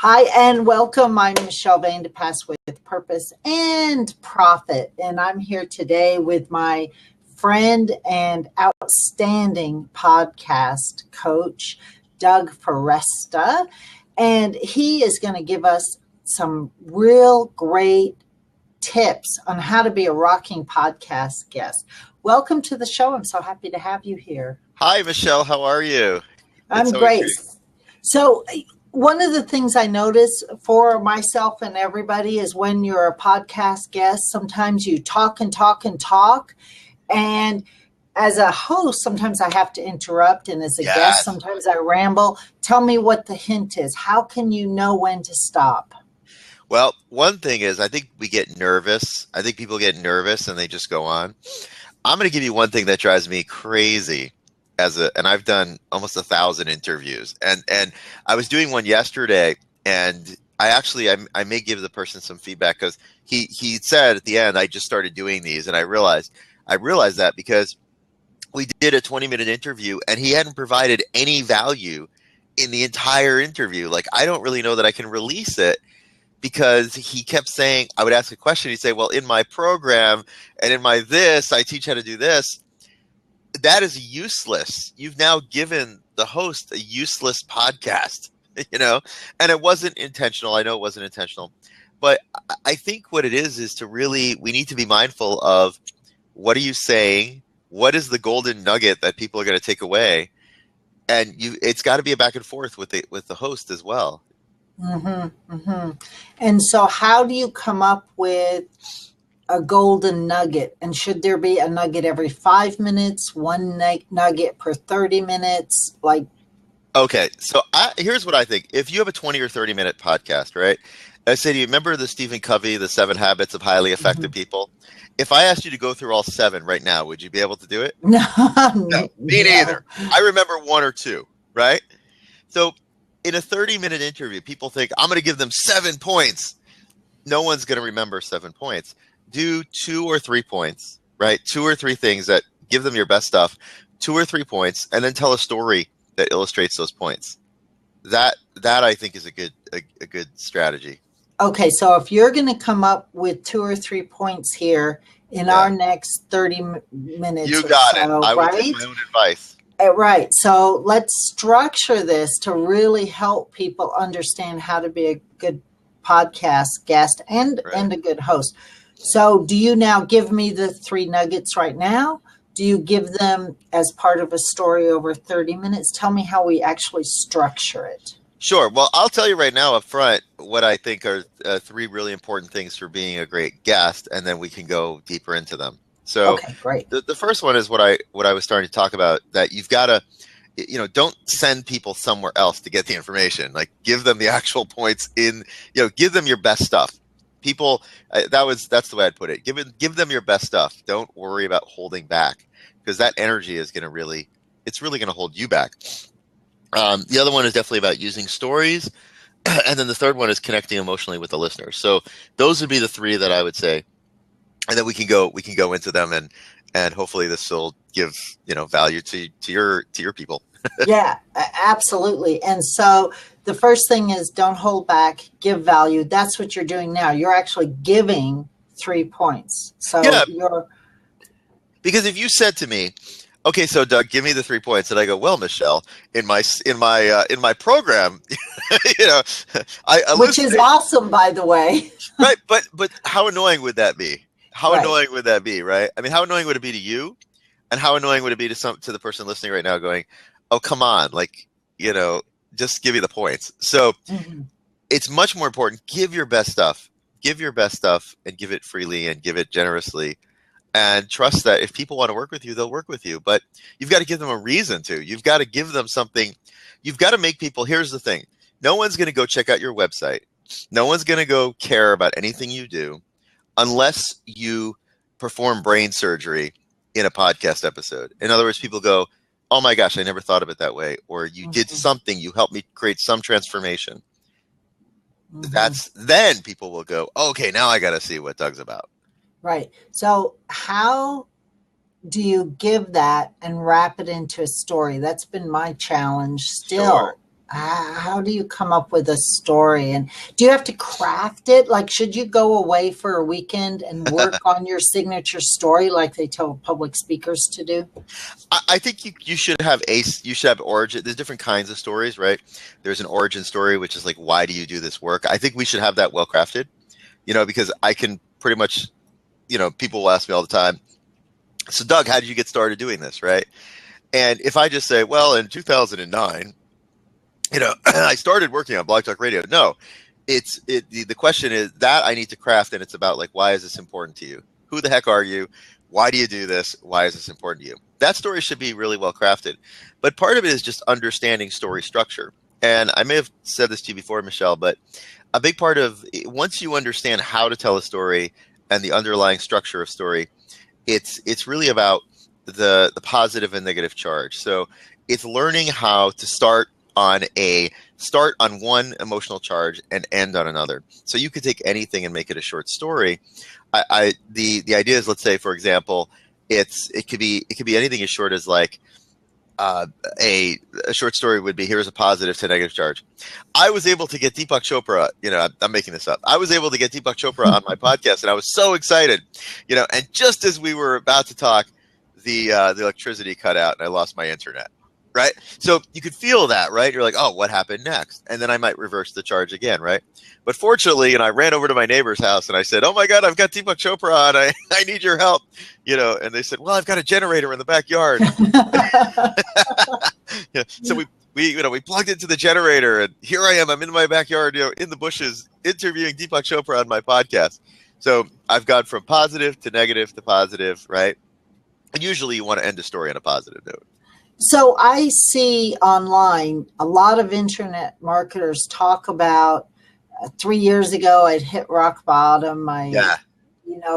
Hi and welcome. I'm Michelle Vandepass with Purpose and Profit, and I'm here today with my friend and outstanding podcast coach, Doug Foresta, and he is going to give us some real great tips on how to be a rocking podcast guest. Welcome to the show. I'm so happy to have you here. Hi, Michelle. How are you? I'm great. So one of the things I notice for myself and everybody is when you're a podcast guest, sometimes you talk and talk and talk. And as a host, sometimes I have to interrupt. And as a guest, sometimes I ramble. Tell me what the hint is. How can you know when to stop? Well, one thing is I think we get nervous. I think people get nervous and they just go on. I'm going to give you one thing that drives me crazy. And I've done almost 1,000 interviews, and I was doing one yesterday, and I may give the person some feedback because he said at the end, I just started doing these, and I realized that because we did a 20-minute interview and he hadn't provided any value in the entire interview. Like, I don't really know that I can release it because he kept saying, I would ask a question, he'd say, well, in my program and in my this, I teach how to do this. That is useless. You've now given the host a useless podcast, and it wasn't intentional. I know it wasn't intentional, but I think what it is to really, we need to be mindful of what are you saying? What is the golden nugget that people are going to take away? And it's got to be a back and forth with the host as well. Mm-hmm, mm-hmm. And so how do you come up with a golden nugget? And should there be a nugget every 5 minutes, one nugget per 30 minutes? Okay, so here's what I think. If you have a 20 or 30 minute podcast, right? I say, do you remember the Stephen Covey, the 7 Habits of Highly Effective People? If I asked you to go through all 7 right now, would you be able to do it? No, me neither. I remember 1 or 2, right? So in a 30-minute interview, people think, I'm going to give them 7 points. No one's going to remember 7 points. Do 2 or 3 points, right? 2 or 3 things that give them your best stuff, 2 or 3 points, and then tell a story that illustrates those points. That I think is a good strategy. Okay, so if you're going to come up with 2 or 3 points here in our next 30 minutes, you got it. I will right? take my own advice. Right. So let's structure this to really help people understand how to be a good podcast guest and a good host. So do you now give me the 3 nuggets right now? Do you give them as part of a story over 30 minutes? Tell me how we actually structure it. Sure. Well, I'll tell you right now up front what I think are 3 really important things for being a great guest, and then we can go deeper into them. So okay, great. The first one is what I was starting to talk about, that you've got to, don't send people somewhere else to get the information. Like, give them the actual points give them your best stuff. People, that's the way I'd put it. Give them your best stuff. Don't worry about holding back, because that energy is it's really going to hold you back. The other one is definitely about using stories. And then the third one is connecting emotionally with the listener. So those would be the 3 that I would say. And then we can go into them, and hopefully this will give, value to your people. Yeah, absolutely. And so the first thing is don't hold back, give value. That's what you're doing now. You're actually giving 3 points. So because if you said to me, okay, so Doug, give me the 3 points, and I go, well, Michelle, in my program, which is awesome, by the way. Right, but how annoying would that be? How annoying would that be, right? I mean, how annoying would it be to you, and how annoying would it be to the person listening right now, going, "Oh, come on, just give me the points." So it's much more important. Give your best stuff. Give your best stuff, and give it freely, and give it generously. And trust that if people want to work with you, they'll work with you. But you've got to give them a reason to. You've got to give them something. You've got to make people. Here's the thing. No one's going to go check out your website. No one's going to go care about anything you do unless you perform brain surgery in a podcast episode. In other words, people go, oh my gosh, I never thought of it that way. Or you did something. You helped me create some transformation. Then people will go, okay, now I got to see what Doug's about. Right. So how do you give that and wrap it into a story? That's been my challenge still. Sure. How do you come up with a story? And do you have to craft it? Like, should you go away for a weekend and work on your signature story like they tell public speakers to do? I think you should have you should have origin. There's different kinds of stories, right? There's an origin story, which is like, why do you do this work? I think we should have that well crafted, because I can pretty much, people will ask me all the time, so Doug, how did you get started doing this, right? And if I just say, well, in 2009, I started working on Blog Talk Radio. No, the question is that I need to craft, and it's about like, why is this important to you? Who the heck are you? Why do you do this? Why is this important to you? That story should be really well crafted. But part of it is just understanding story structure. And I may have said this to you before, Michelle, but a big part of once you understand how to tell a story and the underlying structure of story, it's really about the positive and negative charge. So it's learning how to start on one emotional charge and end on another. So you could take anything and make it a short story. The idea is, let's say, for example, it could be anything as short as like a short story would be, here's a positive to negative charge. I was able to get Deepak Chopra, I'm making this up. I was able to get Deepak Chopra on my podcast, and I was so excited, and just as we were about to talk, the electricity cut out and I lost my internet. Right. So you could feel that, right? You're like, oh, what happened next? And then I might reverse the charge again. Right. But fortunately, and I ran over to my neighbor's house and I said, oh, my God, I've got Deepak Chopra on. I need your help. And they said, well, I've got a generator in the backyard. So we plugged into the generator, and here I am. I'm in my backyard, in the bushes, interviewing Deepak Chopra on my podcast. So I've gone from positive to negative to positive. Right. And usually you want to end a story on a positive note. So I see online a lot of internet marketers talk about 3 years ago, I'd hit rock bottom. I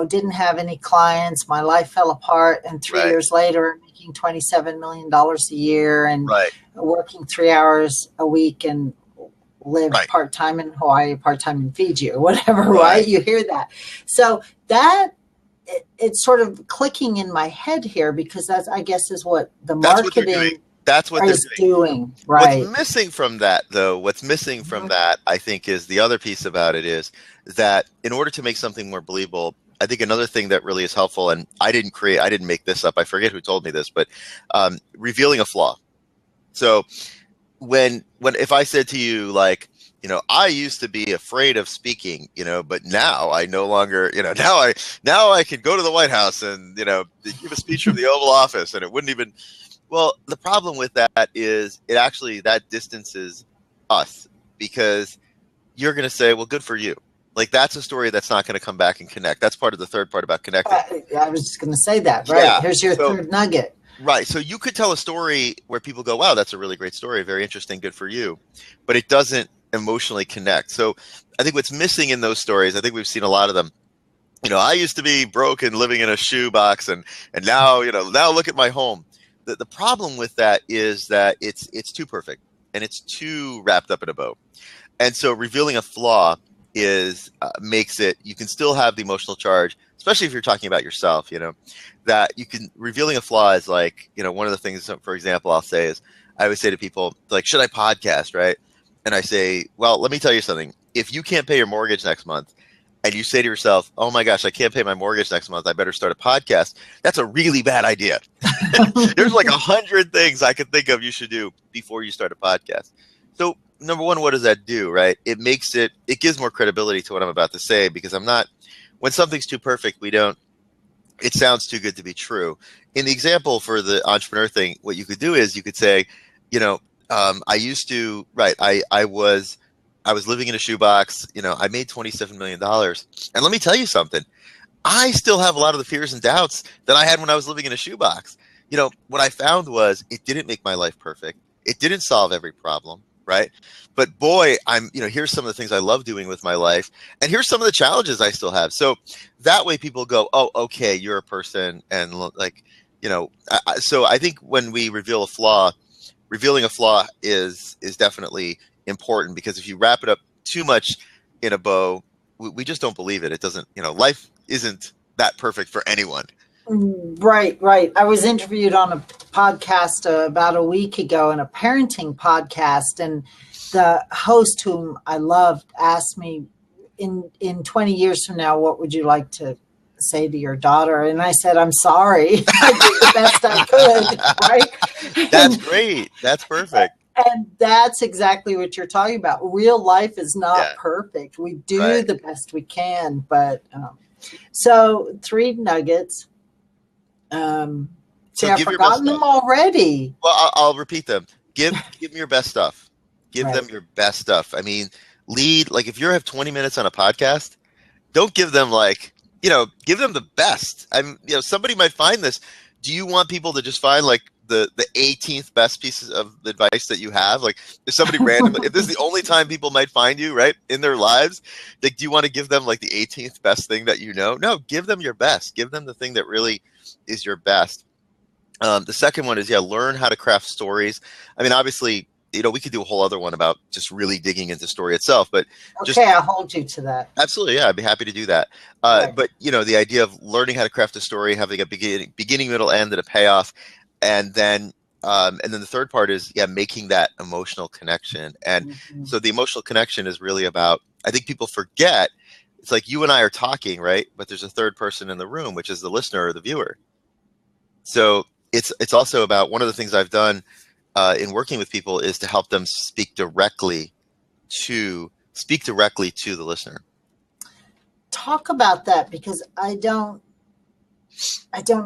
didn't have any clients. My life fell apart. And 3 years later, I'm making $27 million a year and working 3 hours a week and live part-time in Hawaii, part-time in Fiji or whatever, right? You hear that. So that it's sort of clicking in my head here, because that's, I guess, is what the marketing that's what they're doing. Right. What's missing from that, though, I think, is the other piece about it is that in order to make something more believable, I think another thing that really is helpful, and I didn't make this up. I forget who told me this, but revealing a flaw. So if I said to you, like, I used to be afraid of speaking, but now I no longer, now I can go to the White House and, give a speech from the Oval Office, and it wouldn't even. Well, the problem with that is that distances us, because you're going to say, well, good for you. Like, that's a story that's not going to come back and connect. That's part of the third part about connecting. I was just going to say that. Right. Yeah. Here's your third nugget. Right. So you could tell a story where people go, wow, that's a really great story. Very interesting. Good for you. But it doesn't emotionally connect. So I think what's missing in those stories, I think we've seen a lot of them. I used to be broke and living in a shoebox, and now, now look at my home. The problem with that is that it's too perfect and it's too wrapped up in a bow. And so revealing a flaw makes it, you can still have the emotional charge, especially if you're talking about yourself, that you can, revealing a flaw is like, one of the things, for example, I'll say is, I always say to people, like, should I podcast, right? And I say, well, let me tell you something. If you can't pay your mortgage next month, and you say to yourself, oh my gosh, I can't pay my mortgage next month, I better start a podcast, that's a really bad idea. There's like 100 things I could think of you should do before you start a podcast. So number one, what does that do, right? It gives more credibility to what I'm about to say, because when something's too perfect, it sounds too good to be true. In the example for the entrepreneur thing, what you could do is you could say, I was living in a shoebox, I made $27 million. And let me tell you something. I still have a lot of the fears and doubts that I had when I was living in a shoebox. What I found was it didn't make my life perfect. It didn't solve every problem, right? But boy, here's some of the things I love doing with my life. And here's some of the challenges I still have. So that way people go, oh, okay, you're a person. And so I think when we reveal a flaw, revealing a flaw is definitely important, because if you wrap it up too much in a bow, we just don't believe it. It doesn't, life isn't that perfect for anyone. Right, right. I was interviewed on a podcast about a week ago, in a parenting podcast, and the host, whom I loved, asked me, in 20 years from now, what would you like to say to your daughter? And I said, I'm sorry. I did the best I could, right? That's great. That's perfect. And that's exactly what you're talking about. Real life is not Yeah. perfect. We do Right. the best we can, but so 3 nuggets. See, So I've give your best forgotten them stuff. already. Well, I'll repeat them. Give them your best stuff. Give Right. them your best stuff. I mean, lead, like if you have 20 minutes on a podcast, don't give them like, give them the best. Somebody might find this. Do you want people to just find like the 18th best pieces of advice that you have? Like if somebody randomly, if this is the only time people might find you, right, in their lives, like, do you want to give them like the 18th best thing that you know? No, give them your best. Give them the thing that really is your best. The second one is, learn how to craft stories. I mean, obviously, we could do a whole other one about just really digging into story itself, but Okay, I'll hold you to that. absolutely, yeah, I'd be happy to do that. Right. But the idea of learning how to craft a story, having a beginning, middle, end, and a payoff, and then the third part is, making that emotional connection. And so the emotional connection is really about, I think people forget, it's like you and I are talking, right? But there's a third person in the room, which is the listener or the viewer. So it's also about, one of the things I've done in working with people is to help them speak directly to the listener. Talk about that, because I don't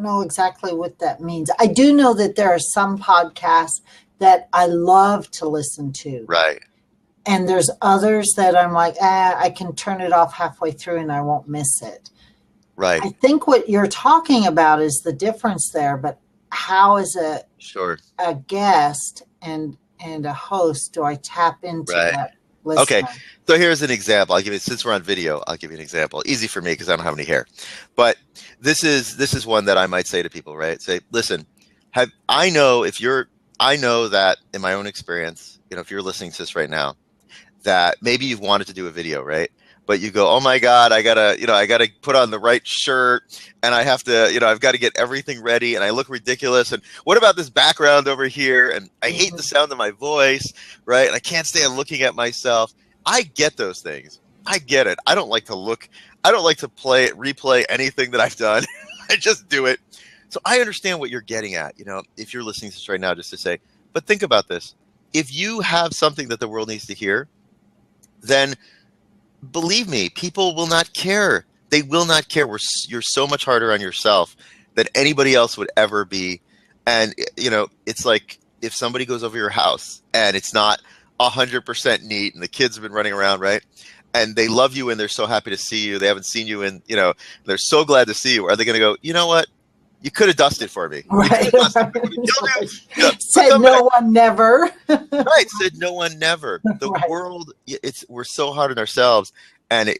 know exactly what that means. I do know that there are some podcasts that I love to listen to. Right. And there's others that I'm like, I can turn it off halfway through and I won't miss it. Right. I think what you're talking about is the difference there, but how, as a guest and a host, do I tap into that listener? Okay, so here's an example. Since we're on video, I'll give you an example. Easy for me because I don't have any hair. But this is one that I might say to people, right? Say, listen, I know that in my own experience, if you're listening to this right now, that maybe you've wanted to do a video, right? But you go, oh my God, I gotta put on the right shirt, and I have to, I've got to get everything ready, and I look ridiculous. And what about this background over here? And I hate the sound of my voice, right? And I can't stand looking at myself. I get those things. I get it. I don't like to replay anything that I've done. I just do it. So I understand what you're getting at, if you're listening to this right now, just to say, but think about this. If you have something that the world needs to hear, then believe me, people will not care. They will not care. You're so much harder on yourself than anybody else would ever be. And, it's like if somebody goes over your house and it's not 100% neat and the kids have been running around, right? And they love you and they're so happy to see you. They haven't seen you and, they're so glad to see you. Are they going to go, you know what? You could have dusted for me. Right. Said no one never. Right. Said no one never. The Right. world, we're so hard on ourselves, and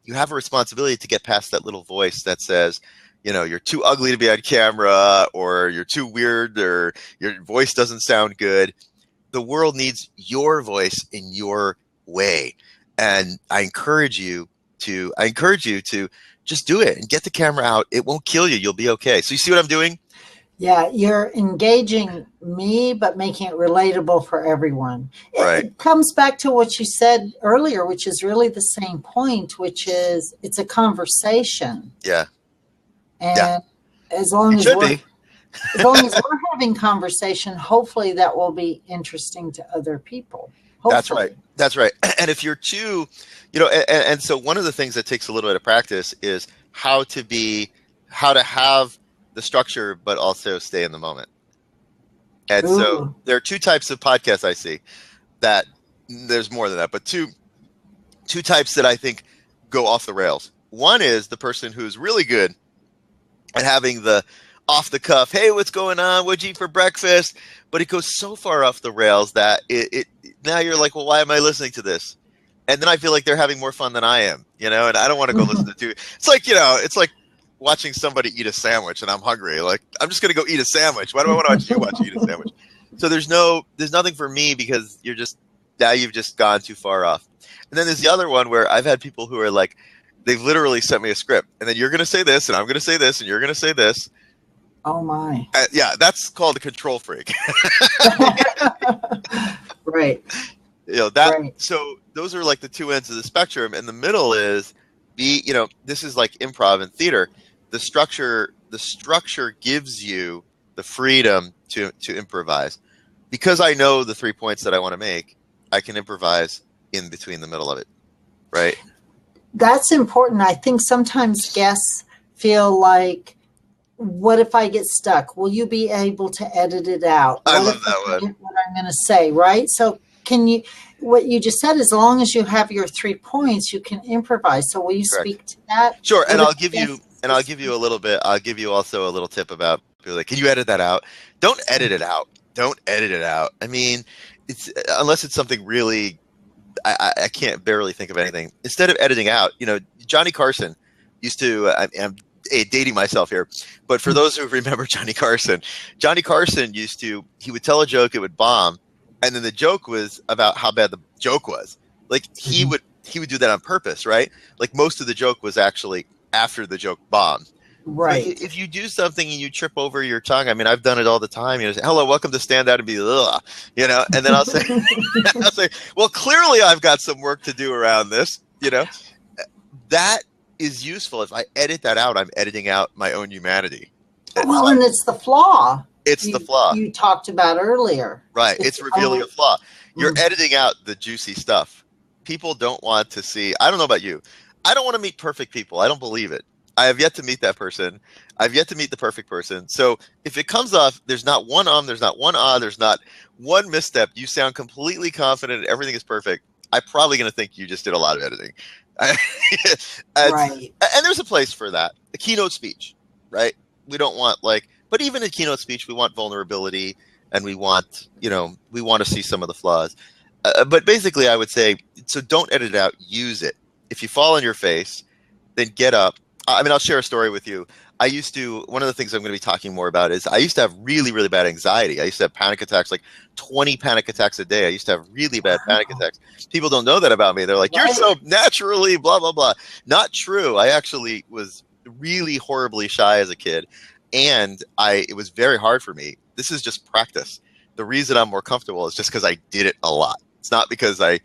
you have a responsibility to get past that little voice that says, you're too ugly to be on camera, or you're too weird, or your voice doesn't sound good. The world needs your voice in your way. And I encourage you to just do it and get the camera out. It won't kill you. You'll be okay. So you see what I'm doing? Yeah, you're engaging me, but making it relatable for everyone. Right. It comes back to what you said earlier, which is really the same point, which is it's a conversation. Yeah. And as long as we're having conversation, hopefully that will be interesting to other people. Hopefully. That's right. And if you're too, and so one of the things that takes a little bit of practice is how to have the structure, but also stay in the moment. And so there are 2 types of podcasts I see. That there's more than that, but two types that I think go off the rails. One is the person who's really good at having the off the cuff, hey, what's going on? What'd you eat for breakfast? But it goes so far off the rails that now you're like, well, why am I listening to this? And then I feel like they're having more fun than I am, and I don't want to go listen to 2. It's like watching somebody eat a sandwich and I'm hungry. Like, I'm just going to go eat a sandwich. Why do I want to watch you eat a sandwich? So there's nothing for me, because you've just gone too far off. And then there's the other one where I've had people who are like, they've literally sent me a script, and then you're going to say this and I'm going to say this and you're going to say this. Oh my. Yeah, that's called a control freak. Right. That. Right. So those are like the two ends of the spectrum, and the middle is this is like improv and theater. The structure gives you the freedom to improvise. Because I know the 3 points that I want to make, I can improvise in between the middle of it, right? That's important. I think sometimes guests feel like, what if I get stuck? Will you be able to edit it out? I What love if I that one. forget what I'm going to say, right? So what you just said, as long as you have your 3 points, you can improvise. So will you Correct. speak to that? Sure, What and if I'll give you a little bit. I'll give you also a little tip about people like, can you edit that out? Don't edit it out. Don't edit it out. I mean, it's unless it's something really. I can't barely think of anything. Instead of editing out, Johnny Carson used to. I'm dating myself here, but for those who remember Johnny Carson used to. He would tell a joke, it would bomb, and then the joke was about how bad the joke was. Like he would do that on purpose, right? Like most of the joke was actually after the joke bombed. But Right. if you do something and you trip over your tongue, I mean, I've done it all the time. Say, hello, welcome to Stand Out and Be, ugh, and then I'll say, well, clearly I've got some work to do around this. That is useful. If I edit that out, I'm editing out my own humanity. Well, and it's the flaw. It's the flaw you talked about earlier. right? It's revealing a flaw. You're Mm. editing out the juicy stuff. People don't want to see. I don't know about you. I don't want to meet perfect people. I don't believe it. I have yet to meet that person. I've yet to meet the perfect person. So if it comes off, there's not one there's not one there's not one misstep. You sound completely confident. Everything is perfect. I'm probably going to think you just did a lot of editing. Right. And there's a place for that. A keynote speech, right? We don't want but even in keynote speech, we want vulnerability and we want to see some of the flaws. But basically, I would say, so don't edit it out. Use it. If you fall on your face, then get up. I mean, I'll share a story with you. One of the things I'm going to be talking more about is I used to have really, really bad anxiety. I used to have panic attacks, like 20 panic attacks a day. I used to have really bad panic attacks. People don't know that about me. They're like, you're so naturally blah, blah, blah. Not true. I actually was really horribly shy as a kid. And it was very hard for me. This is just practice. The reason I'm more comfortable is just because I did it a lot. It's not because I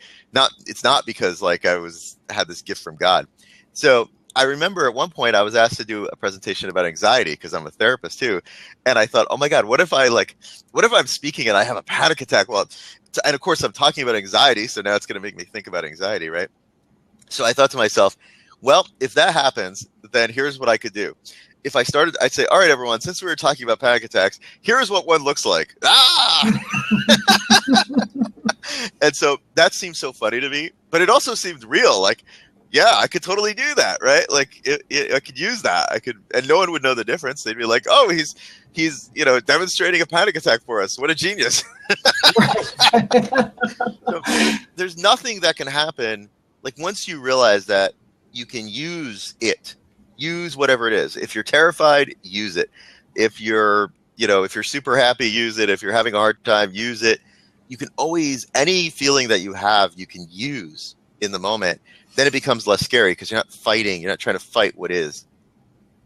had this gift from God. So I remember at one point I was asked to do a presentation about anxiety because I'm a therapist too. And I thought, oh my God, what if I'm speaking and I have a panic attack? Well, and of course I'm talking about anxiety. So now it's going to make me think about anxiety, right? So I thought to myself, well, if that happens, then here's what I could do. If I started, I'd say, all right, everyone, since we were talking about panic attacks, here's what one looks like. Ah! And so that seemed so funny to me, but it also seemed real. Like, yeah, I could totally do that, right? Like, I could use that. And no one would know the difference. They'd be like, oh, he's demonstrating a panic attack for us. What a genius. So, there's nothing that can happen. Like, once you realize that you can use whatever it is. If you're terrified, use it. If you're super happy, use it. If you're having a hard time, use it. You can always, any feeling that you have, you can use in the moment. Then it becomes less scary because you're not fighting. You're not trying to fight what is.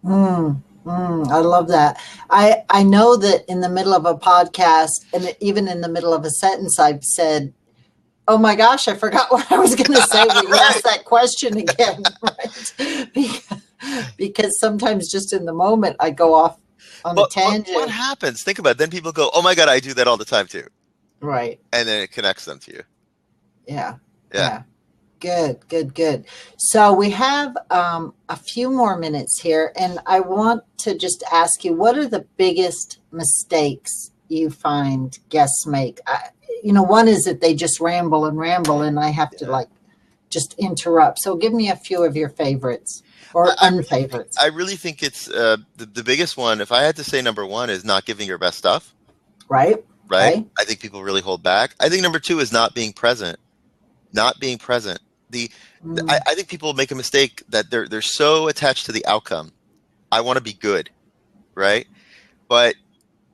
I love that. I know that in the middle of a podcast and even in the middle of a sentence, I've said, oh my gosh, I forgot what I was going to say. We asked that question again, right? Because sometimes just in the moment I go off on a tangent. What happens? Think about it. Then people go, oh my God, I do that all the time too. Right. And then it connects them to you. Yeah. Good. So we have a few more minutes here, and I want to just ask you, what are the biggest mistakes you find guests make? One is that they just ramble, and I have to just interrupt. So give me a few of your favorites or unfavorites. I really think it's the biggest one. If I had to say number one is not giving your best stuff. Right. I think people really hold back. I think number two is not being present. Not being present. I think people make a mistake that they're so attached to the outcome. I want to be good, right? But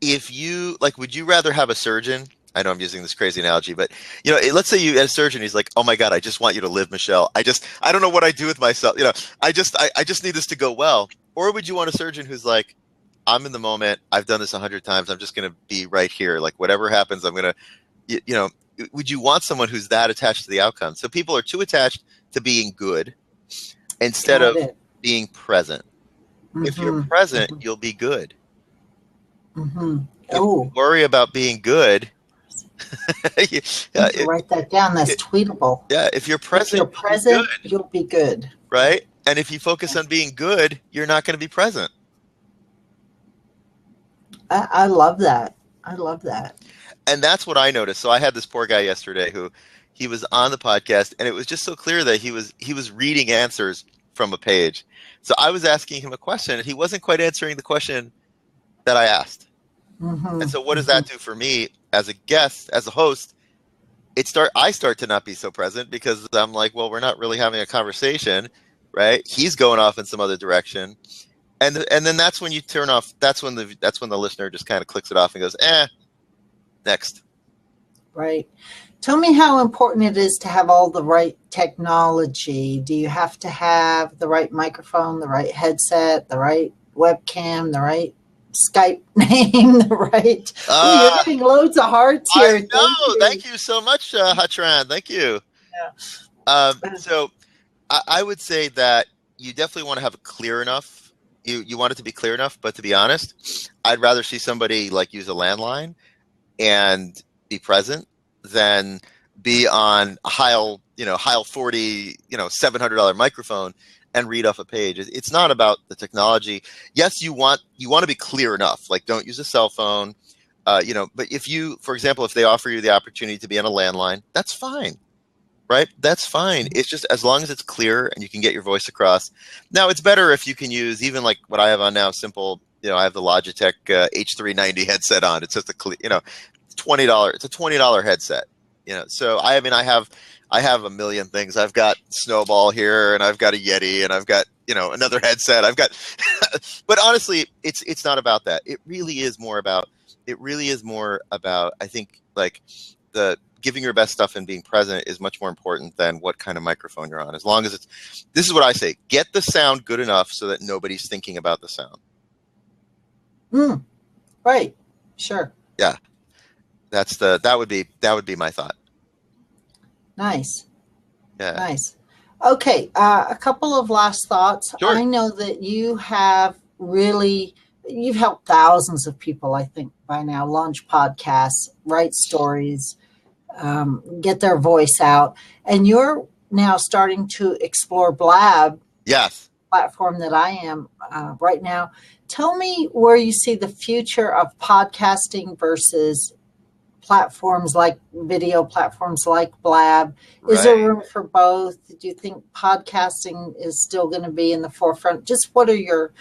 if you would you rather have a surgeon? I know I'm using this crazy analogy, but let's say you had a surgeon. He's like, oh my God, I just want you to live, Michelle. I don't know what I do with myself. I just need this to go well. Or would you want a surgeon who's like, I'm in the moment. I've done this 100 times. I'm just going to be right here. Like whatever happens, I'm going to, you know, would you want someone who's that attached to the outcome? So people are too attached to being good instead Got of it. being present. If you're Mm-hmm. present, you'll be good. Mm-hmm. If you Oh, worry about being good, yeah, I need to write that down. That's tweetable. yeah, if you're If present, you're you'll be good, present, you'll be good. right? And if you focus on being good, you're not going to be present. I love that. I love that. And that's what I noticed. So I had this poor guy yesterday who he was on the podcast, and it was just so clear that he was reading answers from a page. So I was asking him a question, and he wasn't quite answering the question that I asked. Mm-hmm. And so what does Mm-hmm. that do for me as a guest, as a host? I start to not be so present because I'm like, well, we're not really having a conversation, right? He's going off in some other direction. And then that's when you turn off, that's when the listener just kind of clicks it off and goes, next. Right. Tell me how important it is to have all the right technology. Do you have to have the right microphone, the right headset, the right webcam, the right Skype name, the right? Oh, you're getting loads of hearts here. I know. Thank you so much, Hatran. Thank you. Yeah. So I would say that you definitely want to have it clear enough. You want it to be clear enough, but to be honest, I'd rather see somebody like use a landline and be present than be on Heil 40, $700 microphone and read off a page. It's not about the technology. Yes, you want to be clear enough. Like, don't use a cell phone, but if you, for example, if they offer you the opportunity to be on a landline, that's fine. Right? That's fine. It's just as long as it's clear and you can get your voice across. Now, it's better if you can use even like what I have on now, simple, I have the Logitech H390 headset on. It's just $20. It's a $20 headset. So I have a million things. I've got Snowball here, and I've got a Yeti, and I've got another headset. I've got, but honestly, it's not about that. It really is more about. I think like the giving your best stuff and being present is much more important than what kind of microphone you're on. As long as this is what I say: get the sound good enough so that nobody's thinking about the sound. Right. Sure. Yeah. That would be my thought. Nice. Yeah. Nice. Okay. A couple of last thoughts. Sure. I know that you've helped thousands of people, I think, by now, launch podcasts, write stories, get their voice out. And you're now starting to explore Blab. Yes. Platform that I am right now. Tell me where you see the future of podcasting versus platforms like video platforms like Blab. Is there room for both? Do you think podcasting is still going to be in the forefront? Just what are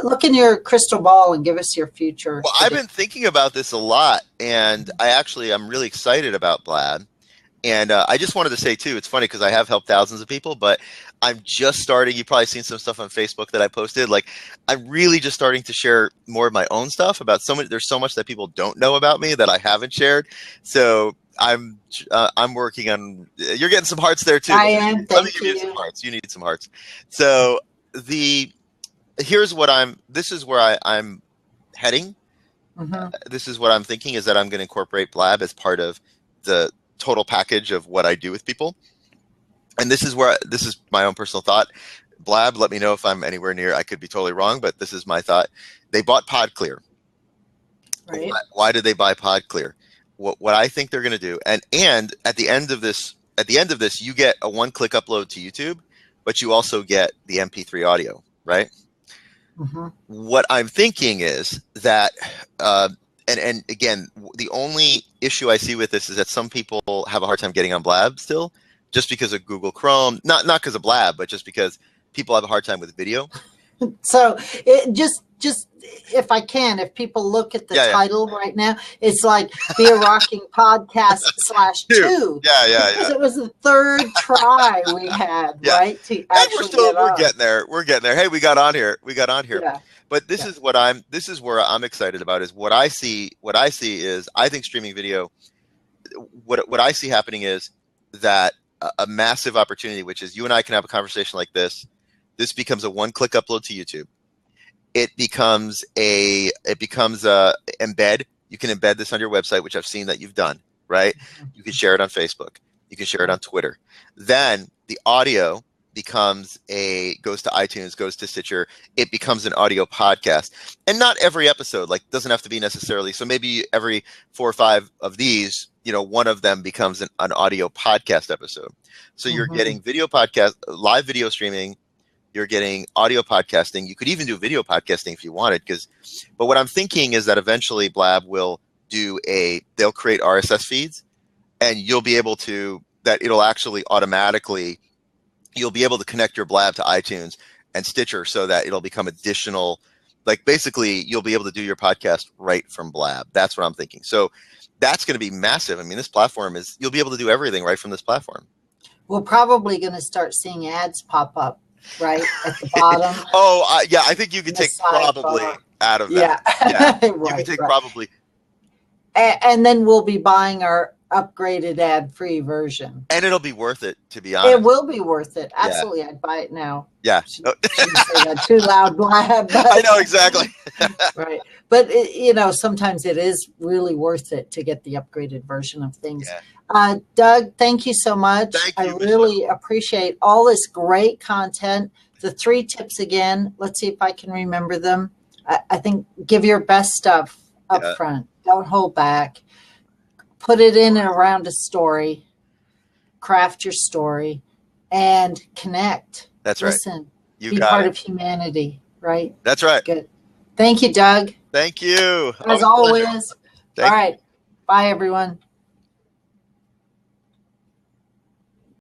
look in your crystal ball and give us your future. Well, I've been thinking about this a lot, and I'm really excited about Blab. And I just wanted to say, too, it's funny because I have helped thousands of people, but I'm just starting. You've probably seen some stuff on Facebook that I posted. Like, I'm really just starting to share more of my own stuff about there's so much that people don't know about me that I haven't shared. So I'm working on, you're getting some hearts there, too. I am. Let me give you some hearts. You need some hearts. So this is where I'm heading. Mm-hmm. This is what I'm thinking is that I'm going to incorporate Blab as part of the total package of what I do with people. And this is my own personal thought. Blab, let me know if I'm anywhere near. I could be totally wrong, but this is my thought. They bought PodClear. Right. Why did they buy PodClear? What I think they're going to do, and at the end of this, you get a one-click upload to YouTube, but you also get the MP3 audio, right? Mm-hmm. What I'm thinking is that, and again, the only issue I see with this is that some people have a hard time getting on Blab still, just because of Google Chrome, not because of Blab, but just because people have a hard time with video. So just if I can, if people look at the title right now, it's like Be a Rocking Podcast /2. Yeah. Because it was the third try we had, right? To actually we're getting there. We're getting there. Hey, we got on here. Yeah. But this is where I'm excited about is what I see is I think streaming video, what I see happening is that a massive opportunity, which is you and I can have a conversation like this. This becomes a one-click upload to YouTube. it becomes a embed. You can embed this on your website, which I've seen that you've done, right? You can share it on Facebook. You can share it on Twitter. Then the audio goes to iTunes, goes to Stitcher. It becomes an audio podcast. And not every episode, like, doesn't have to be necessarily. So maybe every 4 or 5 of these, one of them becomes an audio podcast episode. So you're getting video podcast, live video streaming. You're getting audio podcasting. You could even do video podcasting if you wanted, but what I'm thinking is that eventually Blab will they'll create RSS feeds, and you'll be able to, it'll actually automatically, you'll be able to connect your Blab to iTunes and Stitcher so that it'll become additional, like, basically you'll be able to do your podcast right from Blab. That's what I'm thinking. So that's going to be massive. I mean, this platform you'll be able to do everything right from this platform. We're probably going to start seeing ads pop up right at the bottom. Yeah, I think you can take probably out of that. Yeah, right, you can take probably. And then we'll be buying our upgraded ad-free version. And it'll be worth it, to be honest. It will be worth it. Absolutely. Yeah. I'd buy it now. Yeah. Shouldn't say that too loud, Blab. I know, exactly. Right. But, sometimes it is really worth it to get the upgraded version of things. Yeah. Doug, thank you so much. Thank you, I really appreciate all this great content. The 3 tips again, let's see if I can remember them. I think give your best stuff up front. Don't hold back. Put it in and around a story. Craft your story and connect. That's right. Listen. Be part of humanity, right? That's right. Good. Thank you, Doug. Thank you. As always. All right. Bye, everyone.